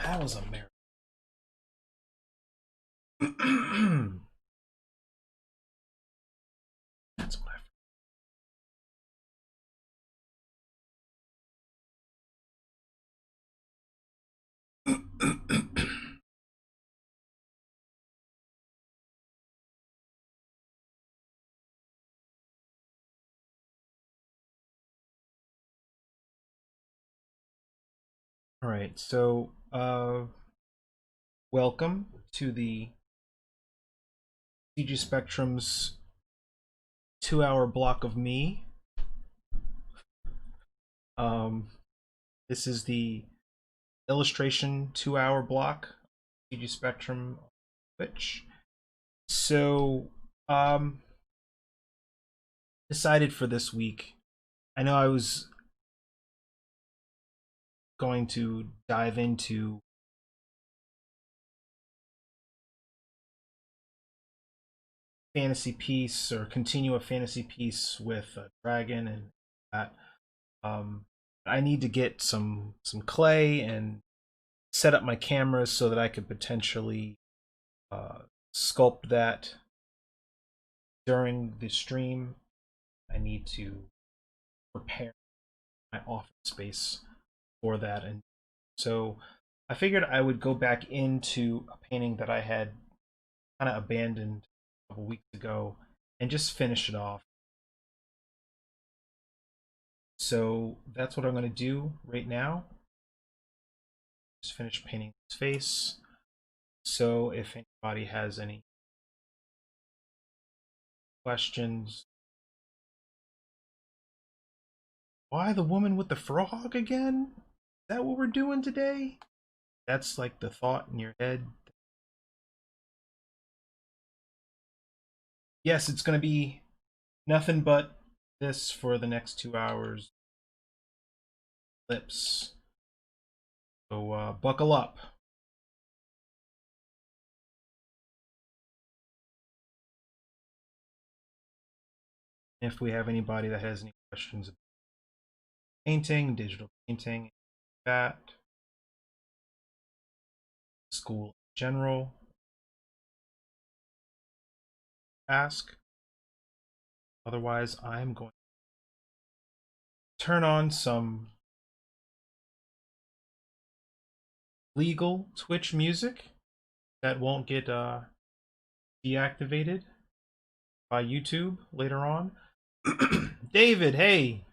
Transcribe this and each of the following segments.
That was a marathon. That's what I. All right, so welcome to the CG Spectrum's 2 hour block of me. Um, this is the illustration 2 hour block, CG Spectrum Twitch. So, decided for this week. I know I was going to dive into fantasy piece or continue a fantasy piece with a dragon and that. Um, I need to get some clay and set up my cameras so that I could potentially sculpt that during the stream. I need to prepare my office space for that, and so I figured I would go back into a painting that I had kind of abandoned a couple weeks ago and just finish it off. So that's what I'm going to do right now. Just finish painting his face. So if anybody has any questions, why the woman with the Fro-hawk again? Is that what we're doing today? That's like the thought in your head. Yes, it's going to be nothing but this for the next 2 hours. Lips. So buckle up. If we have anybody that has any questions about painting, digital painting, that, school in general, ask. Otherwise, I'm going to turn on some legal Twitch music that won't get deactivated by YouTube later on. David, hey,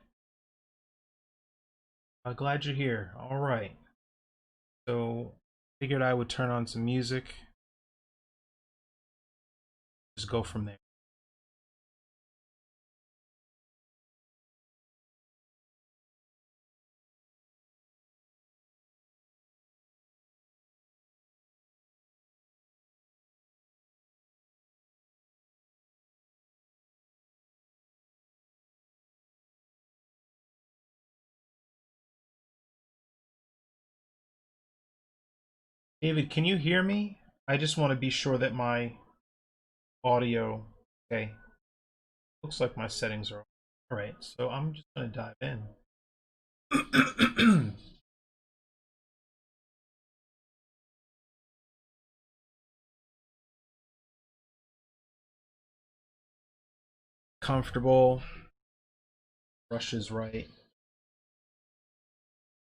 glad you're here. All right, so figured I would turn on some music. Just go from there. David, can you hear me? I just want to be sure that my audio. Okay, looks like my settings are all right. So I'm just gonna dive in. Comfortable, brush is right,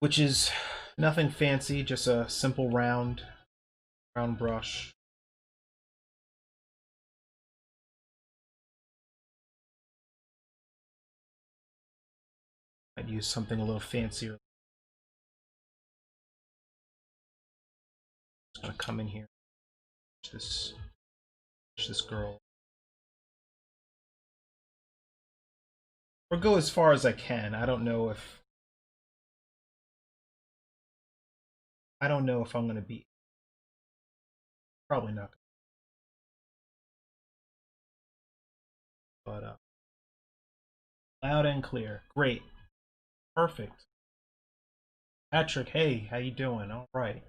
which is nothing fancy, just a simple round brush. I'd use something a little fancier. Just gonna come in here, this girl, or go as far as I can. I don't know if I'm gonna be. Probably not. But loud and clear. Great. Perfect. Patrick, hey, how you doing? All right.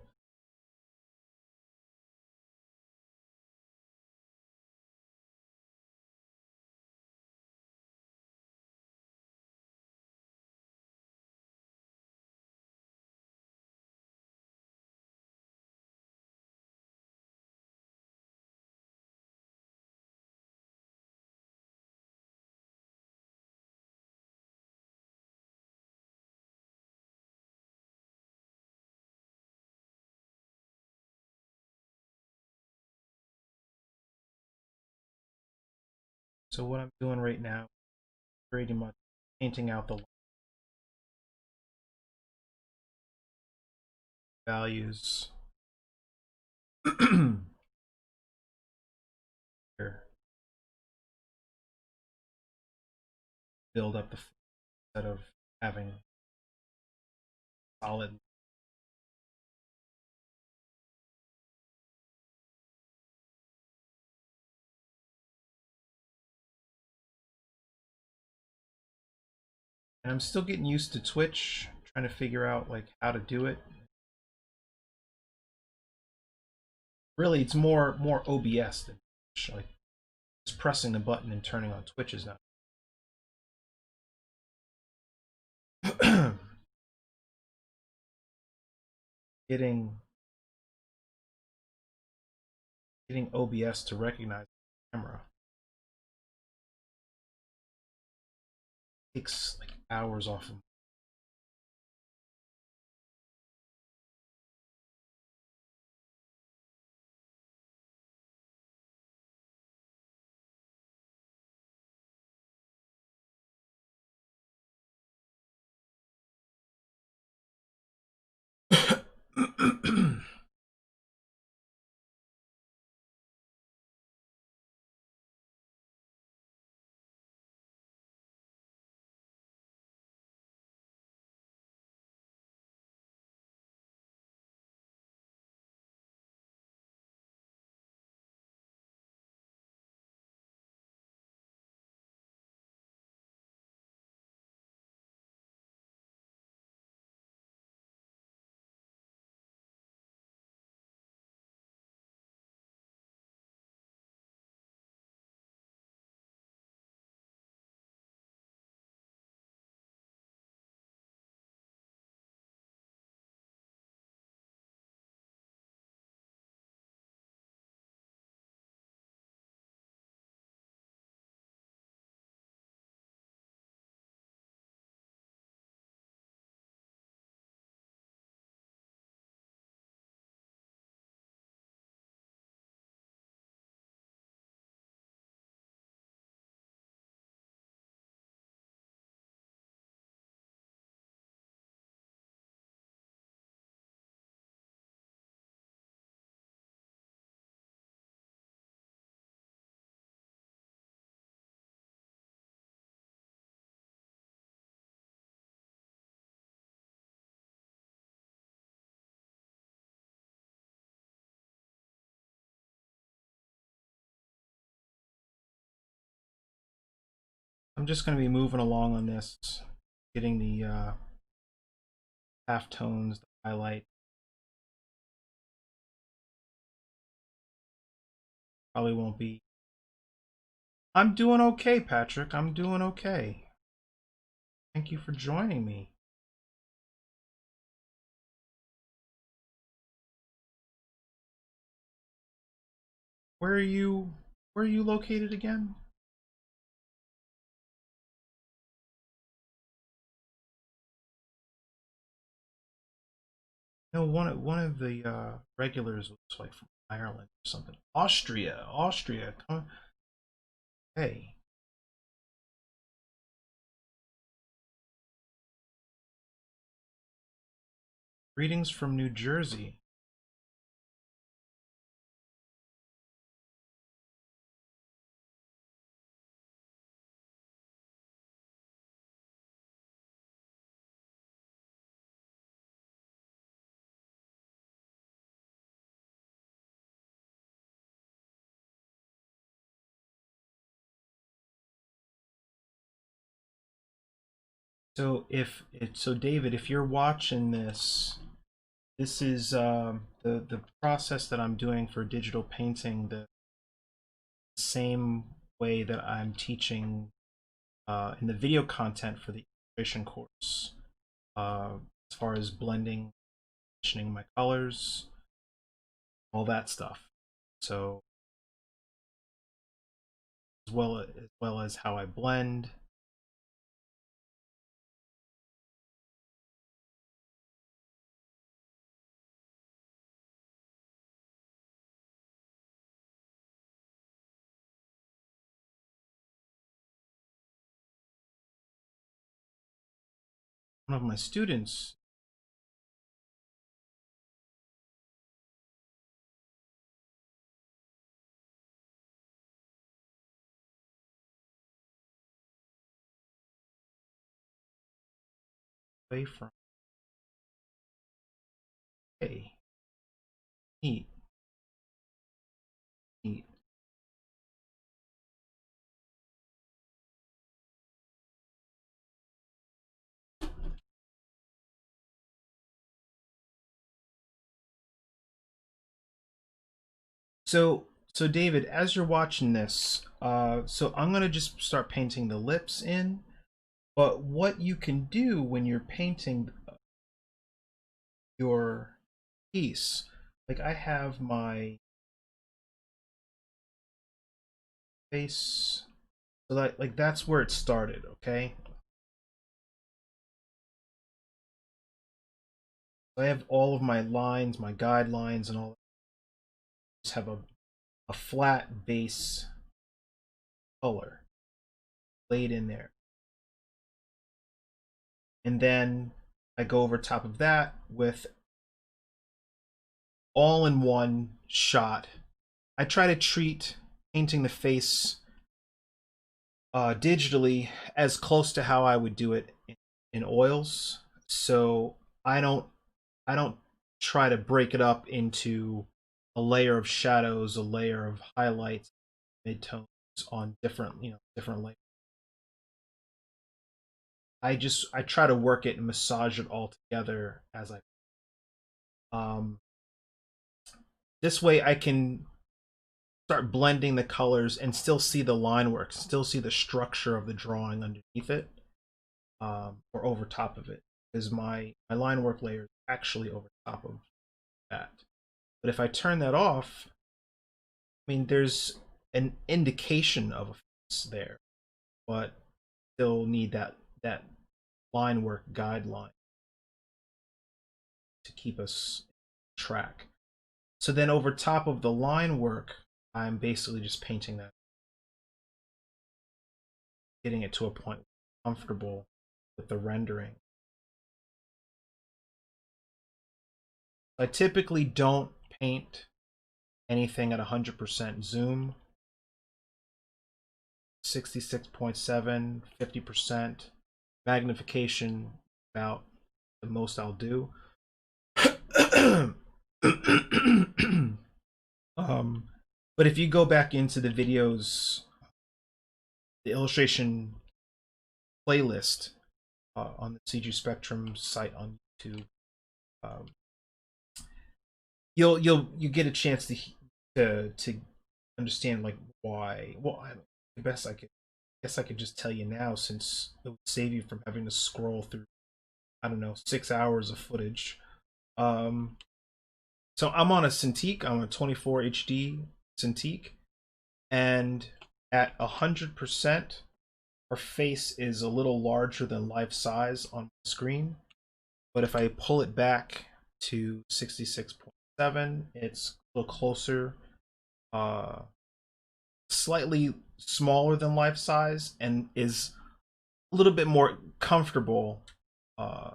So what I'm doing right now, pretty much painting out the values here, build up the instead of having solid. And I'm still getting used to Twitch, trying to figure out like how to do it. Really, it's more OBS than Twitch. Like just pressing the button and turning on Twitch is not. getting getting OBS to recognize the camera takes like hours off of. I'm just going to be moving along on this, getting the half tones, the highlight. Probably won't be. I'm doing okay, Patrick. I'm doing okay. Thank you for joining me. Where are you? Where are you located again? No, one of the regulars was like from Ireland or something. Austria, Austria. Come, hey, greetings from New Jersey. So David, if you're watching this, this is the process that I'm doing for digital painting. The same way that I'm teaching in the video content for the illustration course, uh, as far as blending, positioning my colors, all that stuff. So as well as how I blend. one of my students away from. Hey, neat, neat. So David, as you're watching this, so I'm gonna just start painting the lips in. But what you can do when you're painting your piece, like I have my face, so that like that's where it started. Okay, I have all of my lines, my guidelines, and all that. Just have a flat base color laid in there. And then I go over top of that with all in one shot. I try to treat painting the face digitally as close to how I would do it in oils. So I don't try to break it up into a layer of shadows, a layer of highlights, midtones on different, different layers. I try to work it and massage it all together as I this way I can start blending the colors and still see the line work, still see the structure of the drawing underneath it, or over top of it, because my line work layer is actually over top of that. But if I turn that off, I mean, there's an indication of a face there, but still need that line work guideline to keep us track. So then over top of the line work, I'm basically just painting that, getting it to a point where I'm comfortable with the rendering. I typically don't paint anything at 100% zoom. 66.7, 50% magnification, about the most I'll do. But if you go back into the videos, the illustration playlist on the CG Spectrum site on YouTube, um, you get a chance to understand like why. Well, the best I guess I could just tell you now, since it would save you from having to scroll through, I don't know, 6 hours of footage. Um, so I'm on a Cintiq. I'm a 24 HD Cintiq, and at 100%, our face is a little larger than life size on the screen. But if I pull it back to 66.7, it's a little closer, uh, slightly smaller than life size, and is a little bit more comfortable uh,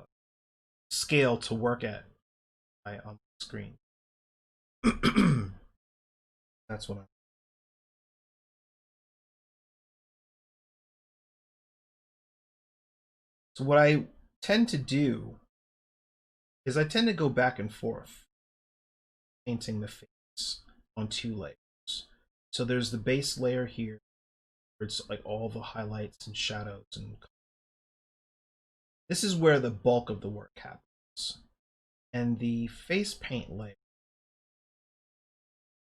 scale to work at on the screen. That's what I'm. So what I tend to do is I tend to go back and forth painting the face on two layers. So there's the base layer here, where it's like all the highlights and shadows, and this is where the bulk of the work happens. And the face paint layer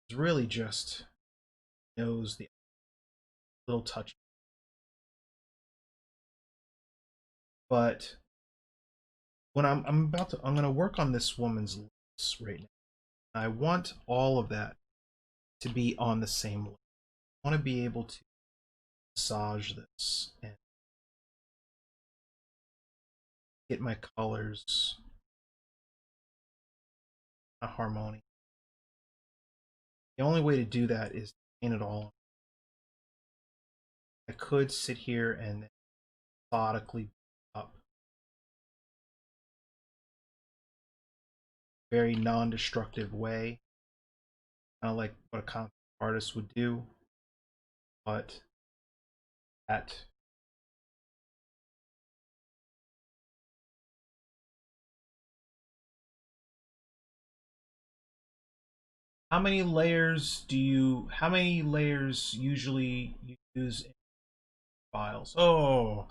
is really just knows the little touch. But when I'm gonna work on this woman's lips right now. I want all of that to be on the same level. I want to be able to massage this and get my colors a harmony. The only way to do that is to paint it all. I could sit here and methodically up very non-destructive way, kind of like what a comic artist would do, but at how many layers usually you use in files? Oh,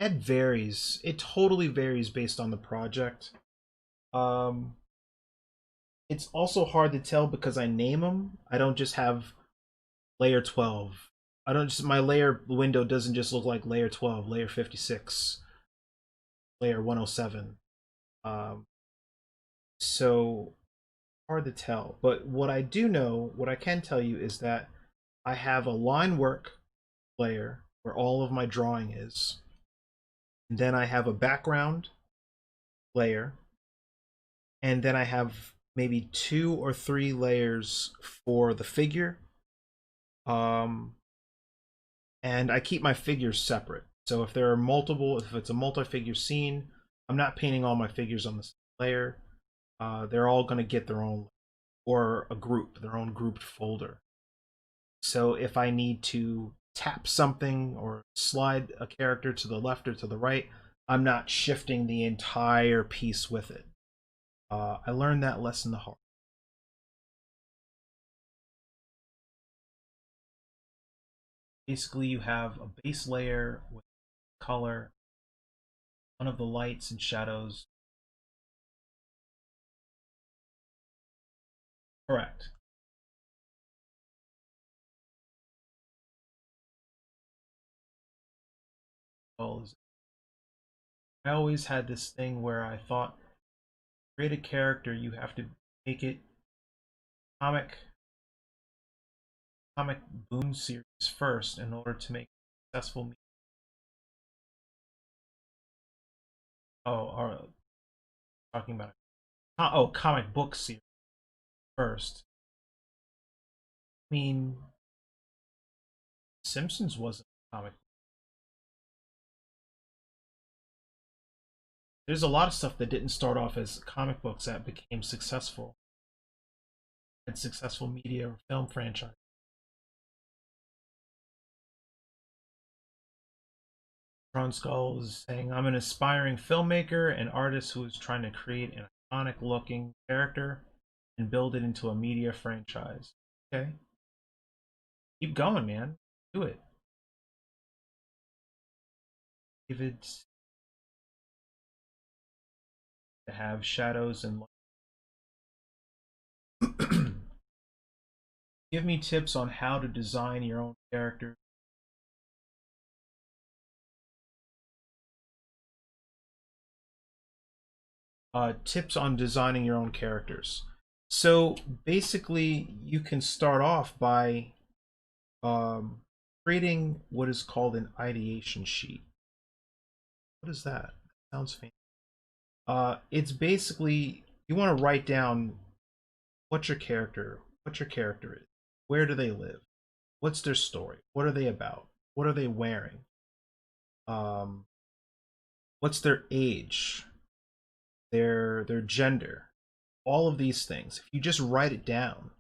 it varies. It totally varies based on the project. Um, it's also hard to tell because I name them. I don't just have layer 12. I don't just, my layer window doesn't just look like layer 12, layer 56, layer 107. Um, so hard to tell. But what I do know, what I can tell you is that I have a line work layer where all of my drawing is. And then I have a background layer. And then I have maybe 2 or 3 layers for the figure. And I keep my figures separate. So if there are multiple, if it's a multi-figure scene, I'm not painting all my figures on the same layer. They're all going to get their own, or a group, their own grouped folder. So if I need to tap something or slide a character to the left or to the right, I'm not shifting the entire piece with it. I learned that lesson the hard. Basically, you have a base layer with color, one of the lights and shadows. Correct. Well, I always had this thing where I thought, create a character, you have to make it comic comic boom series first in order to make successful. Oh, or talking about comic book series first. I mean, Simpsons wasn't a comic. There's a lot of stuff that didn't start off as comic books that became successful and successful media or film franchise. Ron Skull is saying, I'm an aspiring filmmaker and artist who is trying to create an iconic looking character and build it into a media franchise. Okay. Keep going, man. Do it. David, to have shadows and give me tips on how to design your own character. Tips on designing your own characters. So basically, you can start off by um, creating what is called an ideation sheet. What is that? Sounds fancy. It's basically you want to write down what your character is, where do they live, what's their story, what are they about, what are they wearing, um, what's their age, their gender, all of these things. If you just write it down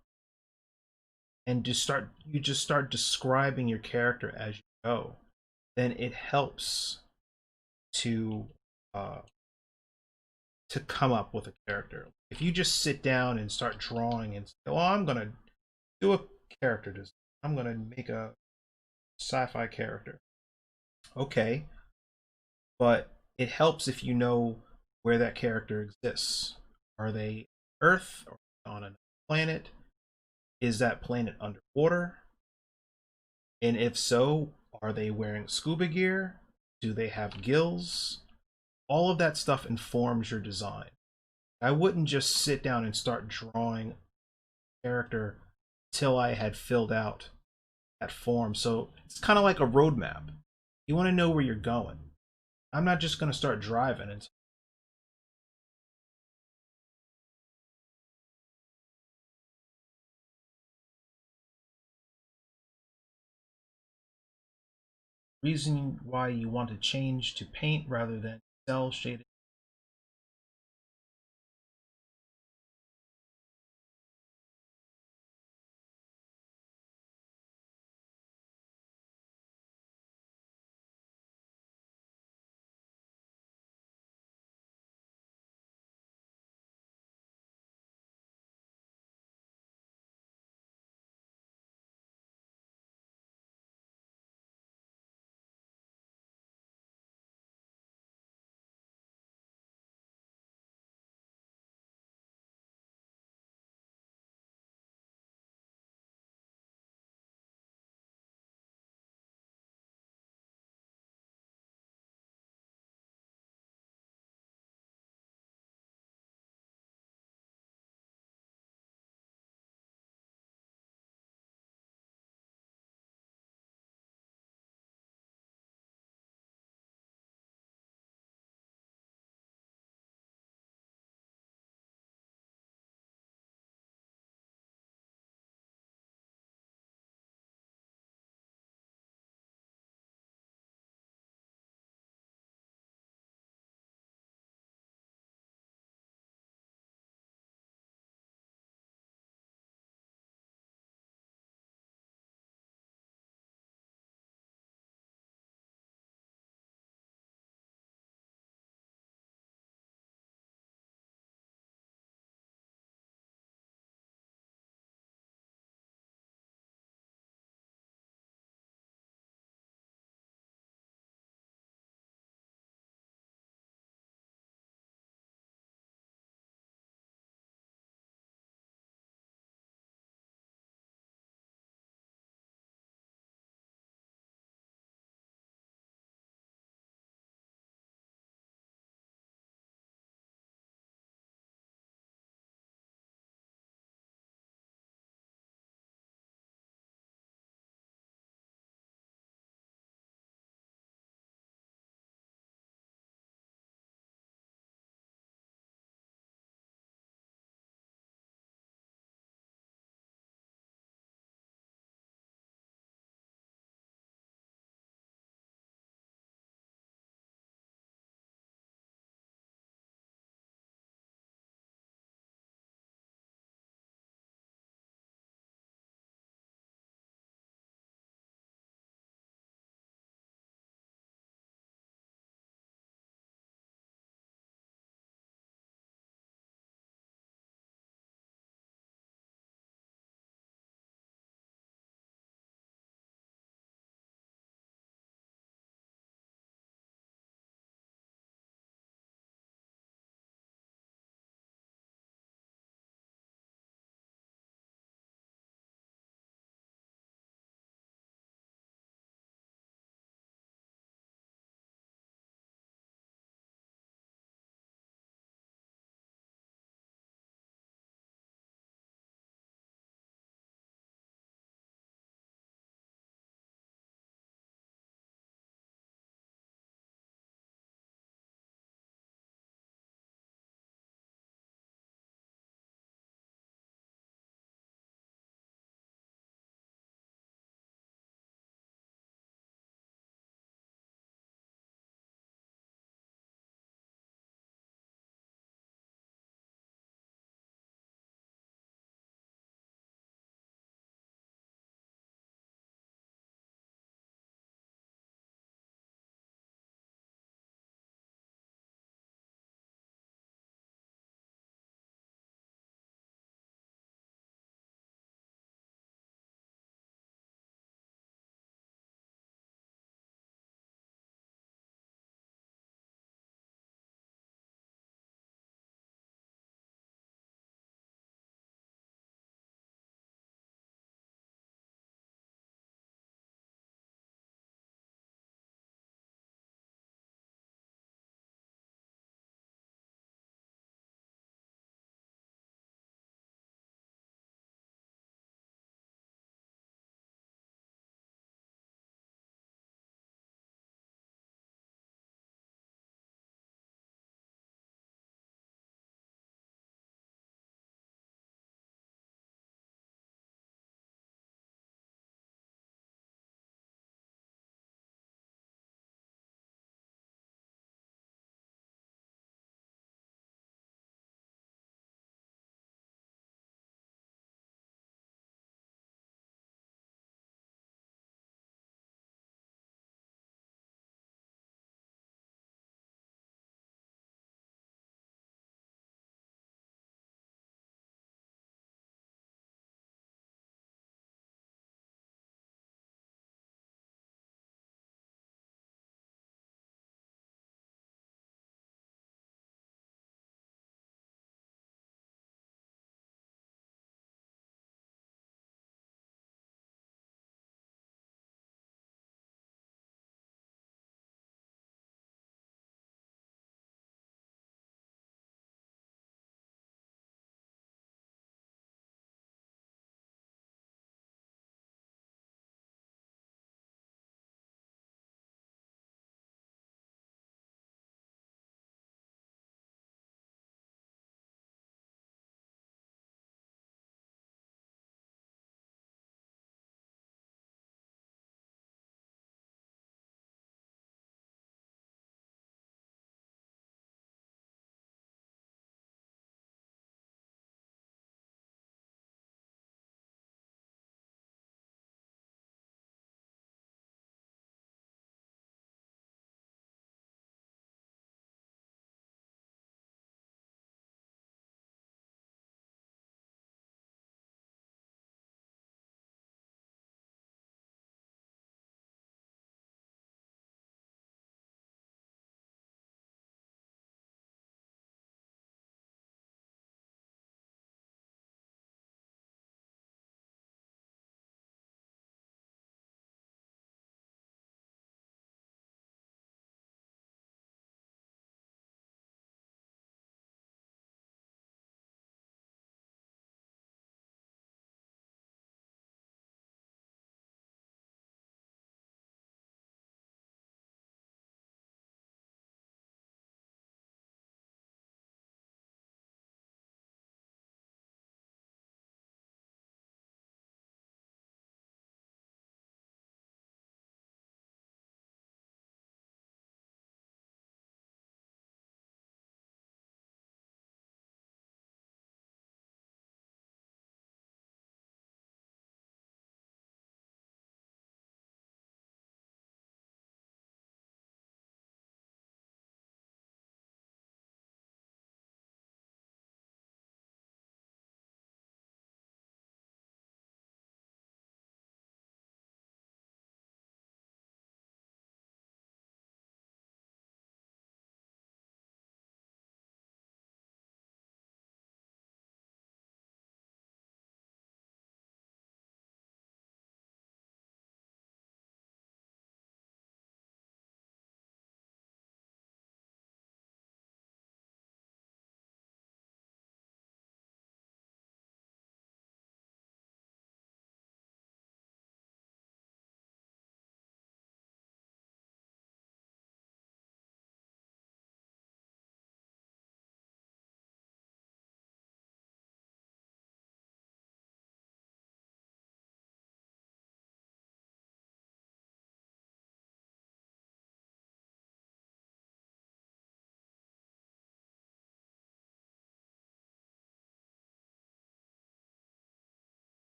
and just start describing your character as you go, then it helps to uh, to come up with a character. If you just sit down and start drawing and say, "Oh, I'm gonna do a character design. I'm gonna make a sci-fi character." Okay, but it helps if you know where that character exists. Are they Earth or on a planet? Is that planet underwater? And if so, are they wearing scuba gear? Do they have gills? All of that stuff informs your design. I wouldn't just sit down and start drawing a character till I had filled out that form. So it's kind of like a roadmap. You want to know where you're going. I'm not just going to start driving and reason why you want to change to paint rather than cell shaded